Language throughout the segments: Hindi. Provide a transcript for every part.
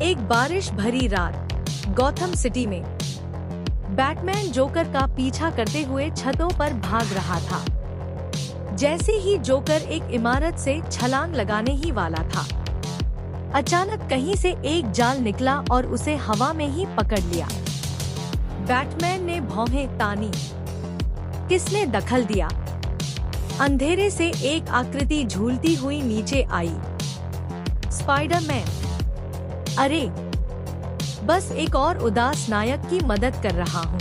एक बारिश भरी रात गॉथम सिटी में बैटमैन जोकर का पीछा करते हुए छतों पर भाग रहा था। जैसे ही जोकर एक इमारत से छलांग लगाने ही वाला था, अचानक कहीं से एक जाल निकला और उसे हवा में ही पकड़ लिया। बैटमैन ने भौहें तानी। किसने दखल दिया? अंधेरे से एक आकृति झूलती हुई नीचे आई। स्पाइडरमैन। अरे, बस एक और उदास नायक की मदद कर रहा हूँ,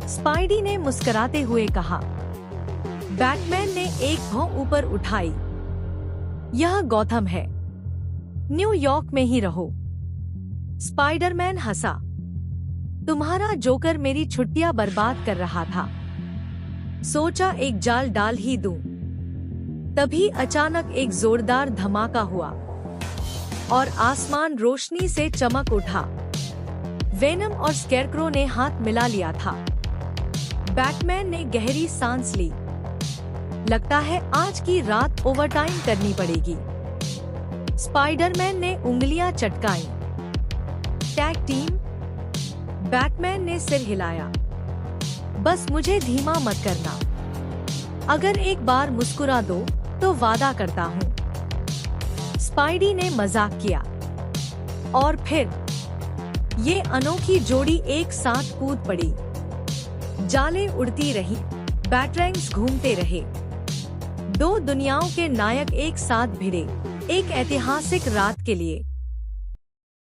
स्पाइडी ने मुस्कुराते हुए कहा। बैटमैन ने एक भौं ऊपर उठाई। यह गॉथम है, न्यूयॉर्क में ही रहो। स्पाइडरमैन हंसा। तुम्हारा जोकर मेरी छुट्टियां बर्बाद कर रहा था, सोचा एक जाल डाल ही दूं। तभी अचानक एक जोरदार धमाका हुआ और आसमान रोशनी से चमक उठा। वेनम और स्कैरक्रो ने हाथ मिला लिया था। बैटमैन ने गहरी सांस ली। लगता है आज की रात ओवरटाइम करनी पड़ेगी। स्पाइडरमैन ने उंगलियां चटकाई। Tag team? बैटमैन ने सिर हिलाया। बस मुझे धीमा मत करना। अगर एक बार मुस्कुरा दो तो वादा करता हूँ। स्पाइडी ने मजाक किया। और फिर ये अनोखी जोड़ी एक साथ कूद पड़ी। जालें उड़ती रही, बैटरैंक्स घूमते रहे। दो दुनियाओं के नायक एक साथ भिड़े, एक ऐतिहासिक रात के लिए।